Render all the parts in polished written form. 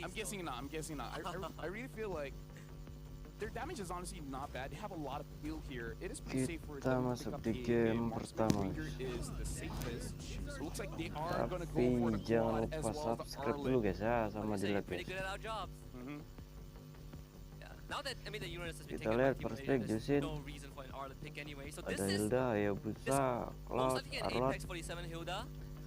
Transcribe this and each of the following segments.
I'm guessing not. I really feel like their damage is honestly not bad. They have a lot of heal here. It is pretty safe for Kita them to masuk pick up di a game marksman. pertama. Ranger is the safest. So it looks like they are going to go Tapi for the jangan quad as lupa well as the subscribe dulu Arlen. guys ya, sama di like pretty guys. good at our jobs. Now that the Uranus has been Kita taken by lihat Team Malaysia, perspektif there's sini. no reason for an Arlen pick anyway. So this Ada is Hilda, Hayabusa, most Cloud, likely an Arlot, Apex 47 Hilda.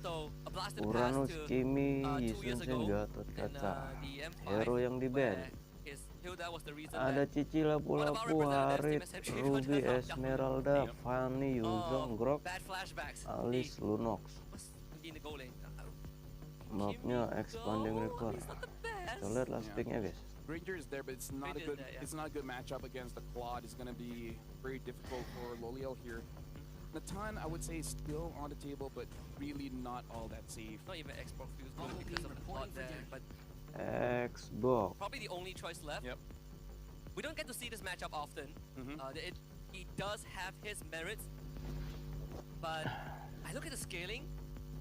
So a blasted pass Uranus, to Kimi, 2 years Yisun, ago Gatot in Kaca, the M5, hero yang di where band. his Hilda was the reason Ada that Cici, Lapu-Lapu, Harit, Ruby, Esmeralda, Fanny, Yuzong, Grok, bad flashbacks. Alice, Lunox. Was in the goal lane. Mapnya Expanding River. He's not the best. Kita lihat last picknya guys. Ranger is there, but it's not a Ranger good. is there, yeah. It's not a good matchup against the Claude. It's going to be very difficult for Loliel here. Natan, I would say, is still on the table, but really not all that safe. Not even Xbox feels good because of the plot there, but Xbox. probably the only choice left. Yep. We don't get to see this matchup often. He does have his merits, but I look at the scaling.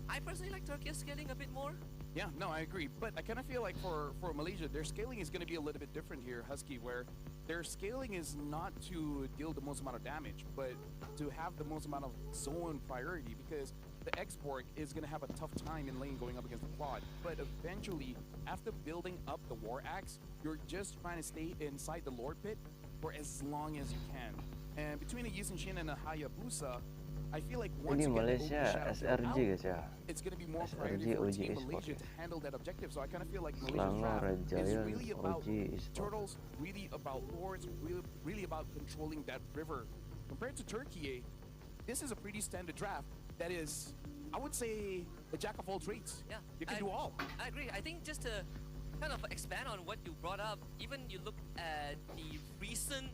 I personally like Turkiye's scaling a bit more. Yeah, no, I agree. But I kind of feel like for Malaysia, their scaling is going to be a little bit different here, Husky, where their scaling is not to deal the most amount of damage, but to have the most amount of zone priority, because the X-Borg is going to have a tough time in lane going up against the Quad. But eventually, after building up the War Axe, you're just trying to stay inside the Lord Pit for as long as you can. And between a Yisun Shin and a Hayabusa, I feel like once Ini you get the Malaysia Shadow SRG out, guys ya. it's going to be more SRG priority for OG Team Esport Malaysia ya. to handle that objective. So I kind of feel like Malaysia's Selangor Red draft is Giant really about OG Esport. turtles, really about lords, really about controlling that river. Compared to Turkiye, this is a pretty standard draft that is, I would say, a jack of all trades. Yeah, You can do all. I agree. I think just to kind of expand on what you brought up, even you look at the recent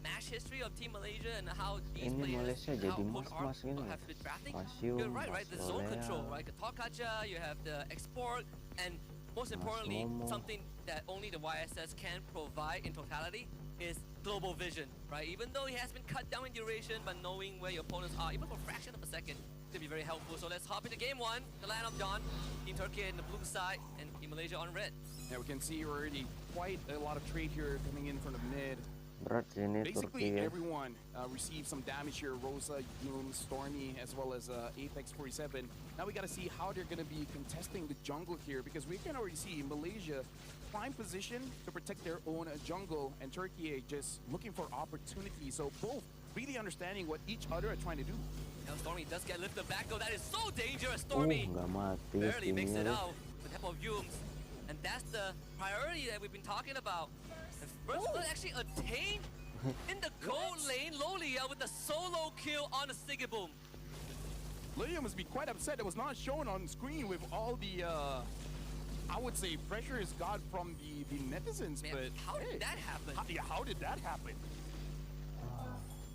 match history of Team Malaysia and how these Ini players Malaysia how jadi Coach mas-mas Ark gini have guys. been drafting. Masium, You're right? The zone Mas control, Lolea. right? The Tolkacha, you have the export, and most Mas importantly, Momo. something that only the YSS can provide in totality is global vision, right? Even though it has been cut down in duration, but knowing where your opponents are, even for a fraction of a second, could be very helpful. So let's hop into game one, the land of dawn. Team Turkey in the blue side, and Team Malaysia on red. Yeah, we can see already quite a lot of trade here coming in from the mid. Berat sih ini Basically, Turki ya. everyone received some damage here. Rosa, Yum, Stormy, as well as Apex 47. Now we got to see how they're going to be contesting the jungle here, because we can already see Malaysia prime position to protect their own jungle, and Turkey just looking for opportunity. So both really understanding what each other are trying to do. Now Stormy does get lifted back though. That is so dangerous. Stormy Nggak mati barely makes it timnya. out with the help of Yums. And that's the priority that we've been talking about. And first blood actually attained in the gold lane. Lolia with the solo kill on the Sigiboom. Lilia must be quite upset. It was not shown on screen with all the, I would say, pressure is got from the netizens. Man, but how did that happen? How did that happen?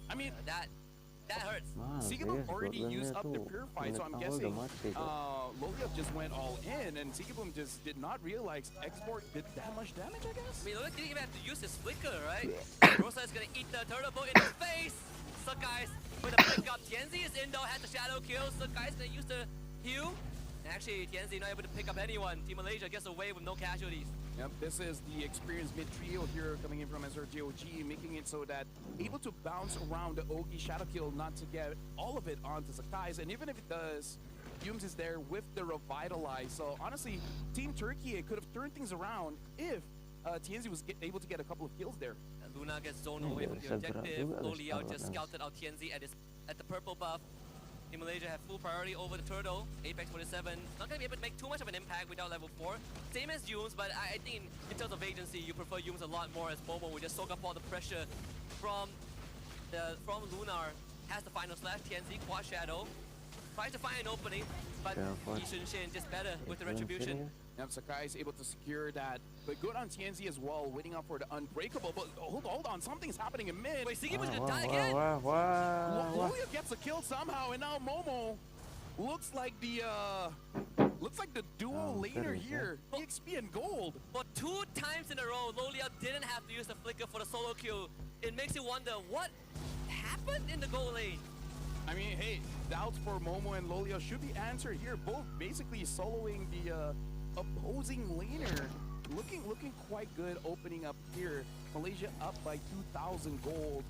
I mean, That hurts. Sigiboom already used up the Purify, so I'm guessing Lolia just went all in, and Sigiboom just did not realize Export did that much damage, I guess? I mean, Lolia didn't even have to use his flicker, right? Rosa is gonna eat the turtle boat in the face. Sakai's with a pick up. Tianzi is in though, had the shadow kill. Sakai's gonna use the heal. And actually, Tianzi not able to pick up anyone. Team Malaysia gets away with no casualties. Yep, this is the experienced mid trio here coming in from SRGOG, making it so that able to bounce around the Ogi shadow kill, not to get all of it onto Sakai's, and even if it does, Yums is there with the revitalize. So honestly, Team Turkey could have turned things around if Tianzi was able to get a couple of kills there. Luna gets zoned away from the objective. Loliao just scouted out Tianzi at the purple buff. Team Malaysia have full priority over the turtle. Apex 47 not gonna be able to make too much of an impact without level 4. Same as Yums, but I think in terms of agency, you prefer Yums a lot more, as Momo will just soak up all the pressure from Lunar. Has the final slash. Tianzi quad shadow tries to find an opening, but Yisun Shin just better with the retribution. Yep, Sakai is able to secure that, but good on Tianzi as well, waiting up for the unbreakable. But hold on, something's happening in mid. Wait, Sigiboom's gonna die again. Lolia gets a kill somehow, and now Momo looks like the dual laner here. EXP and gold. For 2 times in a row, Lolia didn't have to use the flicker for the solo kill. It makes you wonder what happened in the goal lane. I mean, hey, doubts for Momo and Lolia should be answered here. Both basically soloing the opposing laner looking quite good opening up here. Malaysia up by 2,000 gold.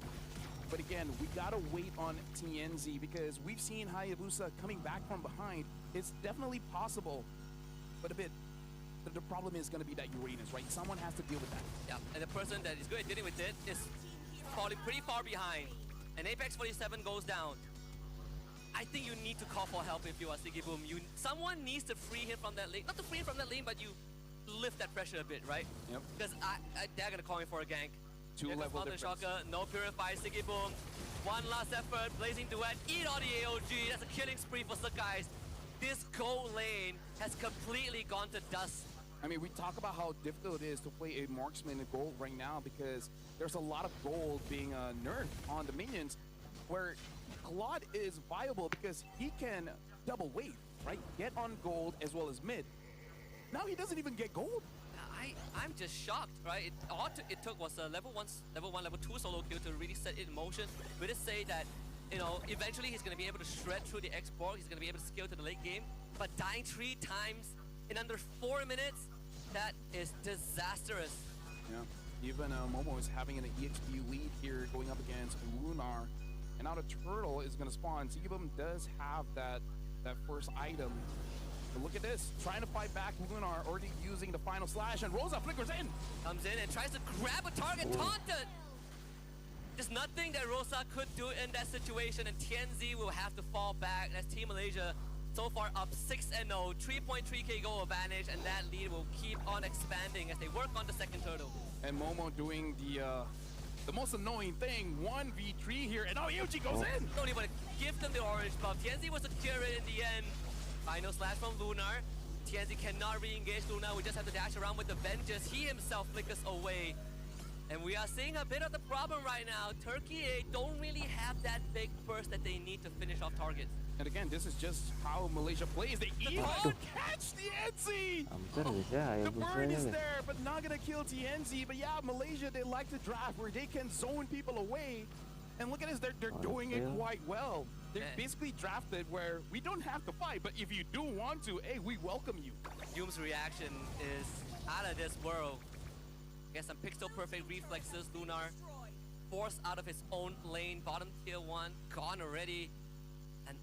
But again, we gotta wait on TNZ because we've seen Hayabusa coming back from behind. It's definitely possible, but the problem is gonna be that Uranus, right? Someone has to deal with that. Yeah, and the person that is good at dealing with it is falling pretty far behind. And Apex 47 goes down. I think you need to call for help if you are Sigiboom. Someone needs to free him from that lane. Not to free him from that lane, but you lift that pressure a bit, right? Yep. Because they're gonna call me for a gank. Two-level difference. Shocker, no Purify, Sigiboom. One last effort, Blazing Duet, eat all the AOG. That's a killing spree for the guys. This gold lane has completely gone to dust. I mean, we talk about how difficult it is to play a marksman in gold right now because there's a lot of gold being nerfed on the minions, where Claude is viable because he can double wave, right? Get on gold as well as mid. Now he doesn't even get gold. I'm just shocked, right? All it took was a level 1, level 2 solo kill to really set it in motion. We just say that, you know, eventually he's going to be able to shred through the export. He's going to be able to scale to the late game. But dying 3 times in under 4 minutes, that is disastrous. Yeah, even Momo is having an EXP lead here going up against Lunar. And now the turtle is going to spawn. Sigiboom does have that first item. But look at this, trying to fight back. Lunar already using the final slash, and Rosa flickers in. Comes in and tries to grab a target, taunted. There's nothing that Rosa could do in that situation, and TNZ will have to fall back. That's Team Malaysia so far up 6-0, 3.3k goal advantage, and that lead will keep on expanding as they work on the second turtle. And Momo doing the most annoying thing, 1v3 here, and EOG goes in. Don't even give them the orange buff. TNZ was secure in the end. Final slash from Lunar. TNZ cannot re-engage Lunar. We just have to dash around with the Vengeance. He himself flickers away. And we are seeing a bit of the problem right now. Turkiye don't really have that big burst that they need to finish off targets. And again, this is just how Malaysia plays. They even catch TNZ! The bird is there, but not gonna kill TNZ. But yeah, Malaysia, they like to draft where they can zone people away. And look at this, they're doing it quite well. They're basically drafted where we don't have to fight, but if you do want to, hey, we welcome you. Hume's reaction is out of this world. Gets some pixel perfect reflexes. Lunar forced out of his own lane. Bottom tier 1 gone already. And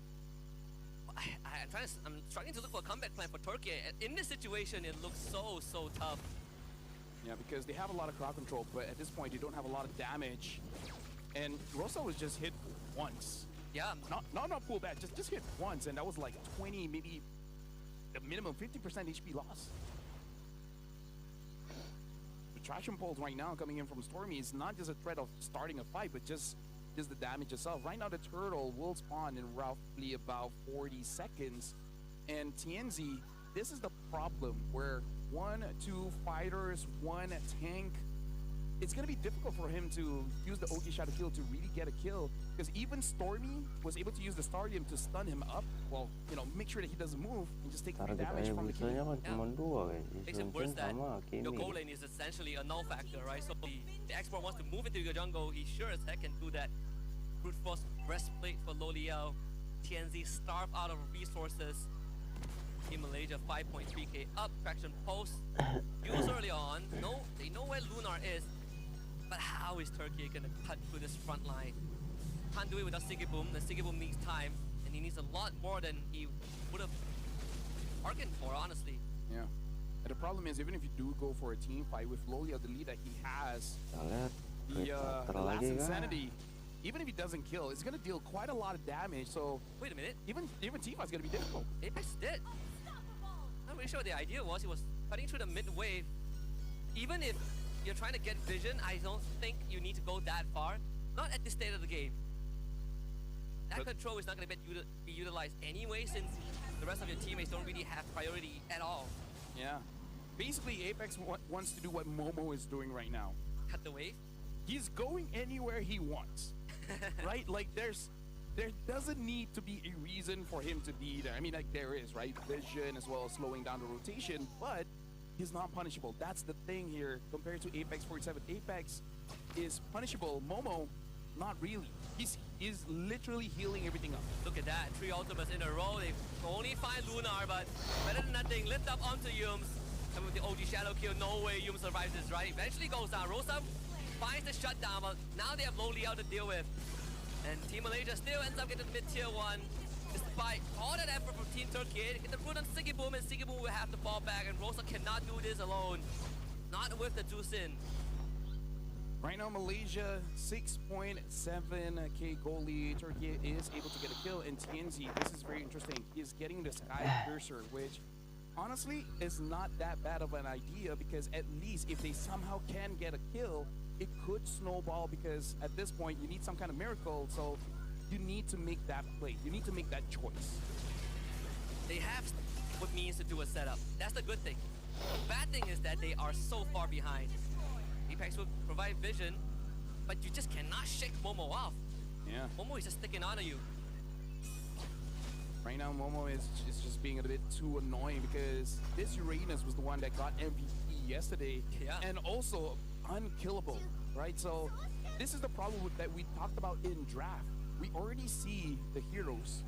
I'm struggling to look for a comeback plan for Turkey. In this situation, it looks so tough. Yeah, because they have a lot of crowd control, but at this point, they don't have a lot of damage. And Rosa was just hit once. Yeah. Not pull back, just hit once, and that was like 20, maybe the minimum 50% HP loss. The traction pulse right now coming in from Stormy is not just a threat of starting a fight, but just the damage itself. Right now, the turtle will spawn in roughly about 40 seconds. And TNZ, this is the problem where 1, 2 fighters, 1 tank. It's going to be difficult for him to use the Oki shot to kill to really get a kill, because even Stormy was able to use the Stardom to stun him up. Well, you know, make sure that he doesn't move and just take the damage from the kill. Makes it worse that your goal lane is essentially a null factor, right? So the expert wants to move into your jungle. He sure as heck can do that. Brute Force breastplate for Lo Liao. TNZ starved out of resources. Team Malaysia 5.3k up. Traction post. Use early on. No, they know where Lunar is. But how is Turkey gonna cut through this front line? Can't do it without Sigiboom. The Sigiboom needs time, and he needs a lot more than he would have bargained for, honestly. Yeah. And the problem is, even if you do go for a team fight with Lolia, the lead that he has, the last insanity, even if he doesn't kill, it's gonna deal quite a lot of damage. So wait a minute. Even team fight's gonna be difficult. Apex did. I'm pretty sure what the idea was. He was cutting through the mid wave. Even if you're trying to get vision, I don't think you need to go that far. Not at this state of the game. That control is not going to be utilized anyway, since the rest of your teammates don't really have priority at all. Yeah. Basically, Apex wants to do what Momo is doing right now. Cut the wave? He's going anywhere he wants. Right? Like, there doesn't need to be a reason for him to be there. I mean, like, there is, right? Vision as well as slowing down the rotation, but he's not punishable. That's the thing here compared to Apex 47. Apex is punishable. Momo, not really. He's is literally healing everything up. Look at that, 3 ultimates in a row. They only find Lunar, but better than nothing. Lift up onto Yums. And with the OG shadow kill, no way Yums survives this, right? Eventually goes down. Rosa finds the shutdown, but now they have low Liao to deal with. And Team Malaysia still ends up getting the mid-tier 1. Despite all that effort from Team Turkiye, get the root on Siggy Boom, and Siggy Boom will have to fall back, and Rosa cannot do this alone. Not with the Zeus in. Right now, Malaysia 6.7k goal lead. Turkey is able to get a kill, and TNZ, this is very interesting. He's getting the Sky Piercer, which honestly is not that bad of an idea, because at least if they somehow can get a kill, it could snowball, because at this point you need some kind of miracle. So you need to make that play. You need to make that choice. They have what means to do a setup. That's the good thing. The bad thing is that they are so far behind. Apex will provide vision, but you just cannot shake Momo off. Yeah. Momo is just sticking on to you. Right now, Momo is just being a bit too annoying, because this Uranus was the one that got MVP yesterday. Yeah. And also unkillable, right? So this is the problem that we talked about in draft. We already see the heroes.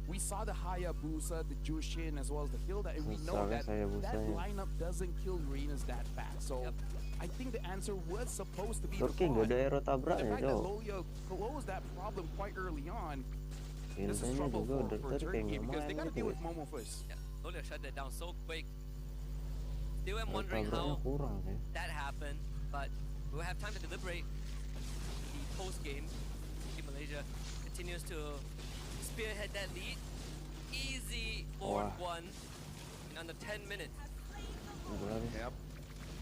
We saw the Hayabusa, the Jushin, as well as the Hilda, and we know that that lineup doesn't kill Uranus that fast. So I think the answer was supposed to be Turki the nggak ada aero tabrak the ya, fact that Jo. Lolia closed that problem quite early on. This is Hilda-nya trouble juga udah for Turkey, nggak because they main gotta itu deal ya. with Momo first. Yeah, Lolia shut that down so quick. Still am Aero wondering tabraknya how kurang sih. that happened, but we'll have time to deliberate. The post-game, Team Malaysia continues to spearhead that lead. Easy Lord 1 in under 10 minutes. Yep.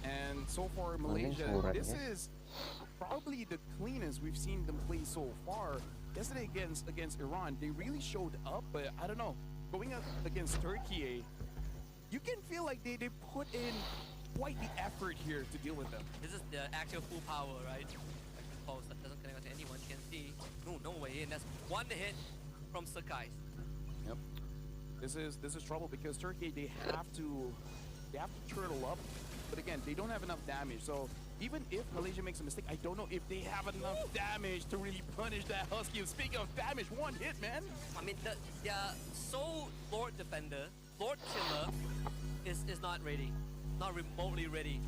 And so far, Malaysia, this is probably the cleanest we've seen them play so far. Yesterday against Iran, they really showed up, but I don't know. Going up against Turkey, you can feel like they put in quite the effort here to deal with them. This is the actual full power, right? Pulse that doesn't connect to anyone. You can see. No way in. That's one hit from Sakai. Yep. This is trouble, because Turkey, they have to turtle up, but again, they don't have enough damage. So even if Malaysia makes a mistake, I don't know if they have enough damage to really punish that Husky. Speaking of damage, one hit, man. I mean, the Soul Lord Defender, Lord Killer, is not ready, not remotely ready.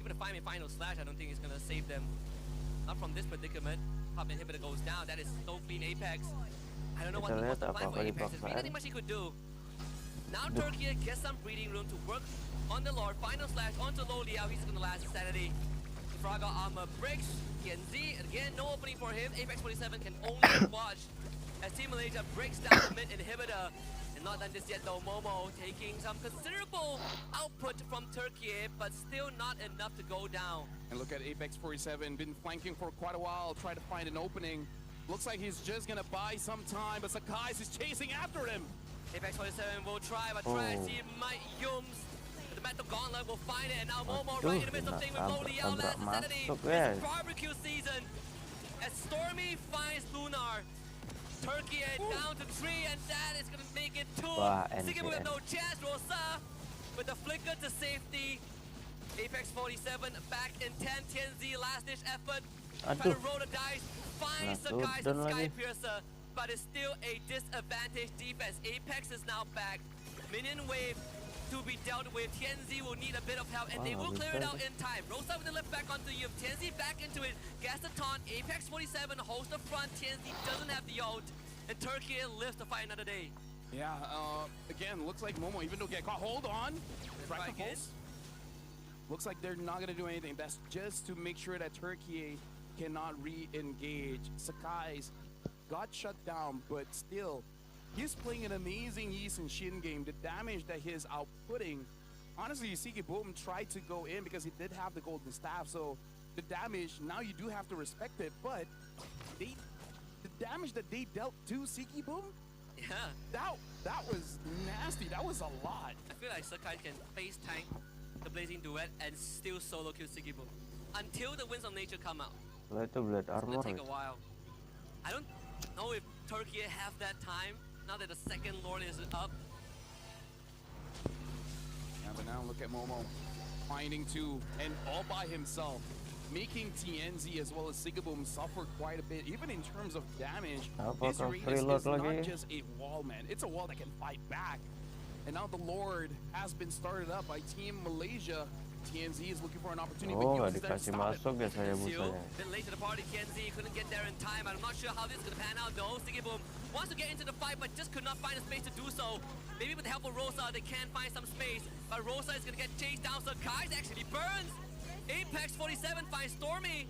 Even the final slash, I don't think is gonna save them. Not from this predicament. Pop inhibitor goes down. That is so clean Apex. I don't know what the plan for Apex is. Really nothing much he could do. Now Turkey gets some breathing room to work on the Lord. Final slash onto low Liao. He's gonna last insanity. Fraga armor breaks. TNZ, again, no opening for him. Apex 47 can only watch as Team Malaysia breaks down the mid inhibitor. And not done this yet though. Momo taking some considerable output from Turkey, but still not enough to go down. And look at Apex 47, been flanking for quite a while, try to find an opening. Looks like he's just gonna buy some time, but Sakai's is chasing after him. Apex 47 will try, but try to see might Yums. The Metal Gauntlet will find it, and now Momo right in the midst of thing with Low Liao. Last insanity. It's barbecue season. As Stormy finds Lunar. Turkey down to 3, and that is gonna make it 2. Siggy with no chance. Rosa with the flicker to safety. Apex 47 back in 10. TNZ last ditch effort. Trying to roll the dice. Finds the guys in Sky Piercer, but it's still a disadvantage defense. Apex is now back. Minion wave to be dealt with. TNZ will need a bit of help, and they will clear it out in time. Rosa with the lift back onto you. TNZ back into it. Gas the taunt. Apex 47 holds the front. TNZ doesn't have the ult, and Turkey lives to fight another day. Yeah, again, looks like Momo, even though get caught, hold on. Right pulse. Looks like they're not gonna do anything. That's just to make sure that Turkey cannot re-engage. Sakai's got shut down, but still, he's playing an amazing Yeast and Shin game. The damage that he's outputting, honestly, Siggy Boom tried to go in because he did have the golden staff, so the damage, now you do have to respect it, but the damage that they dealt to Siggy Boom, yeah, that was nasty. That was a lot. I feel like Sakai can face tank the Blazing Duet and still solo kill Siggy Boom until the Winds of Nature come out. Itu blade It's armor. gonna take a while. I don't know if Turkey have that time now that the second Lord is up. Yeah, but now look at Momo finding 2 and all by himself. making TNZ as well as Sigaboom suffer quite a bit, even in terms of damage. This Apakah Uranus preload is not lagi? just a wall, man. It's a wall that can fight back. And now the Lord has been started up by Team Malaysia. TNZ is looking for an opportunity, Oh, but nggak uses that to dikasih stop it. masuk ya saya Seal, busanya. bit late to the party. TNZ couldn't get there in time. I'm not sure how this is going to pan out though. Sigiboom wants to get into the fight, but just could not find a space to do so. Maybe with the help of Rosa, they can find some space. But Rosa is going to get chased down. So Kai's actually burns. Apex 47 finds Stormy.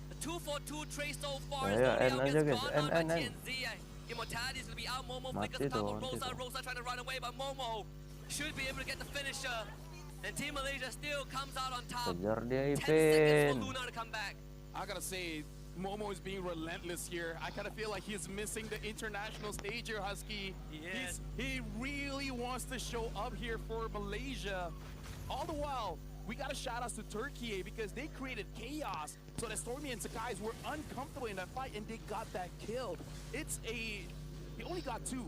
The 2-for-2 trace so far. Ya, Stormy N aja, gets guys. gone on by N. TNZ. Immortality is going to be out. Momo Mati flickers tuh, up on mati Rosa. tuh. Rosa trying to run away, but Momo should be able to get the finisher. And Team Malaysia still comes out on top. Kejar dia 10 seconds Ipin. for Luna to come back. I gotta say, Momo is being relentless here. I kind of feel like he's missing the international stage here, Husky. Yes. He really wants to show up here for Malaysia. All the while, we gotta shout out to Turkiye because they created chaos so that Stormy and Sakai's were uncomfortable in that fight and they got that kill. They only got 2,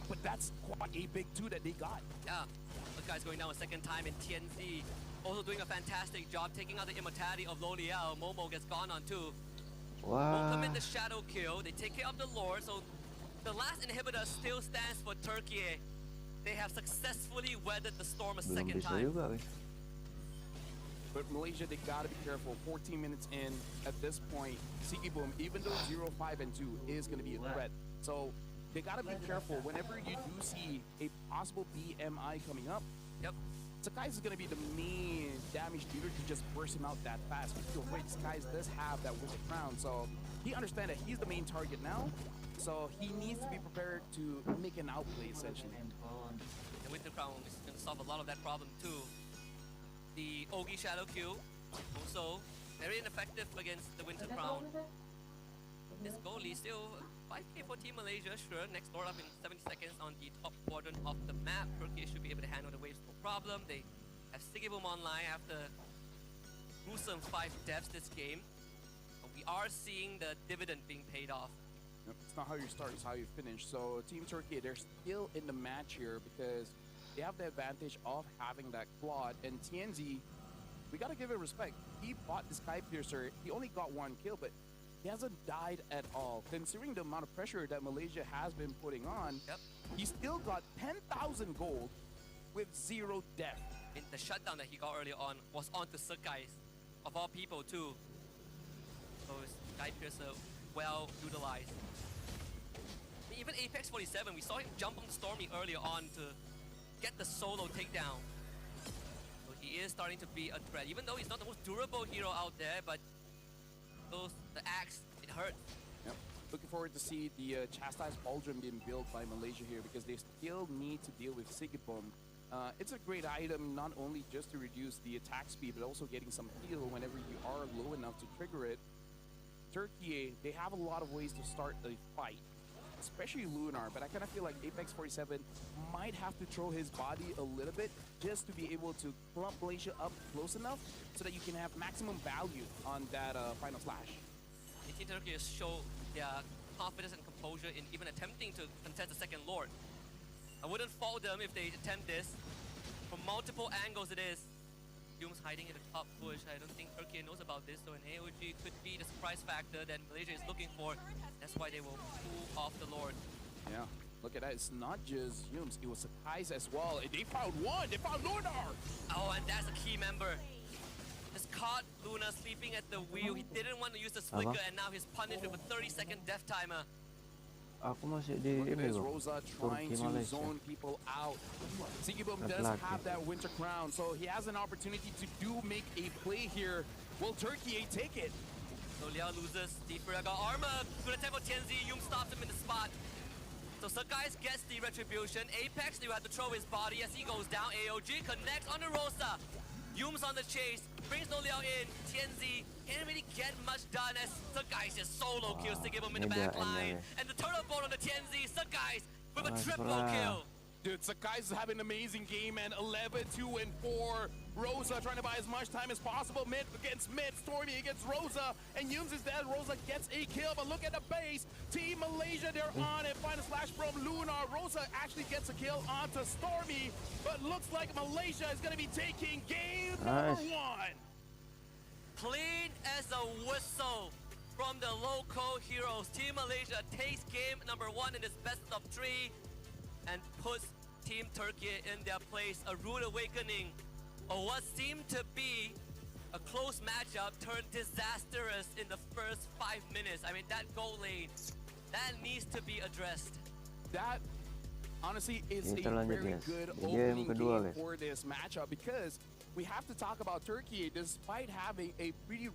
but that's quite a big 2 that they got. Yeah, the guy's going down a second time in TNZ. Also doing a fantastic job taking out the immortality of Loliao. Momo gets gone on too. Won't Wah, commit the shadow kill. They take care of the Lord. So the last inhibitor still stands for Turkiye. They have successfully weathered the storm a belum second bisa time. juga, guys. But Malaysia, they gotta be careful. 14 minutes in, at this point, Sigiboom, even though 0-5 and 2 is gonna be a threat, so they gotta be careful. Whenever you do see a possible BMI coming up, Yep. Sakai's is gonna be the main damage dealer to just burst him out that fast. Which Sakai's does have that Wizard Crown, so he understands that he's the main target now. So he needs to be prepared to make an outplay essentially. And with the crown is going to solve a lot of that problem too. The Ogi shadow kill also very ineffective against the Winter Crown. This goalie still 5k for Team Malaysia, sure. Next door up in 70 seconds on the top quadrant of the map. Turkiye should be able to handle the waves no problem. They have Sigiboom online after gruesome 5 deaths this game. But we are seeing the dividend being paid off. Yep, it's not how you start, it's how you finish. So Team Turkey, they're still in the match here because they have the advantage of having that Claude. And TNZ, we gotta give it respect. He bought the Sky Piercer. He only got 1 kill, but he hasn't died at all. Considering the amount of pressure that Malaysia has been putting on, Yep. he still got 10,000 gold with 0 death. In the shutdown that he got earlier on was onto Sakai, of all people too. So Sky Piercer well utilized. Even Apex 47, we saw him jump on Stormy earlier on to get the solo takedown. So he is starting to be a threat, even though he's not the most durable hero out there, but the axe, it hurts. Yep. Looking forward to see the Chastised Pauldron being built by Malaysia here because they still need to deal with Sigiboom. It's a great item, not only just to reduce the attack speed, but also getting some heal whenever you are low enough to trigger it. Turkiye, they have a lot of ways to start a fight, especially Lunar, but I kind of feel like Apex 47 might have to throw his body a little bit just to be able to clump Malaysia up close enough so that you can have maximum value on that final slash. Team Turkey has shown their confidence and composure in even attempting to contest the second Lord. I wouldn't fault them if they attempt this. From multiple angles it is. Doom's hiding in the top bush. I don't think Turkey knows about this, so an AOG could be the surprise factor that Malaysia is looking for. That's why they will pull off the Lord. Yeah, look at that. It's not just Yums, it was Sakai's as well. They found one! They found Lunar! Oh, and that's a key member. Just caught Luna sleeping at the wheel. He didn't want to use the flicker, and now he's punished with a 30-second death timer. Aku masih di Look at ini this, loh. Rosa trying Turki to Malaysia. zone people out. Sigiboom That's does lucky. have that Winter Crown, so he has an opportunity to make a play here. Will Turkey take it? So Liao loses. Deeper got armor. Good attempt for Tianzi. Yum stops him in the spot. So Sakai's gets the retribution. Apex, they have to throw his body as he goes down. AOG connects on the Rosa. Yum's on the chase. Brings No Liao in. Tianzi can't really get much done as Sakai's just solo kills to give him in the ini dia back line. endnya. And the turtle boat on the Tianzi. Sakai's with a Nice triple lah. kill. Dude, Sakai's having an amazing game, man. 11, 2, and 4. Rosa trying to buy as much time as possible. Mid against mid. Stormy against Rosa. And Yums is dead. Rosa gets a kill, but look at the base. Team Malaysia, they're on it. Final slash from Lunar. Rosa actually gets a kill onto Stormy, but looks like Malaysia is going to be taking game number Nice. 1. clean as a whistle from the local heroes. Team Malaysia takes game number 1 in this best of 3 and puts Team Turkiye in their place. A rude awakening of what seemed to be a close matchup turned disastrous in the first 5 minutes. I mean, that goal lane, that needs to be addressed. That honestly is Kita a lanjut, very guys. good Game opening kedua, game guys. for this matchup, because we have to talk about Turkey. Despite having a pretty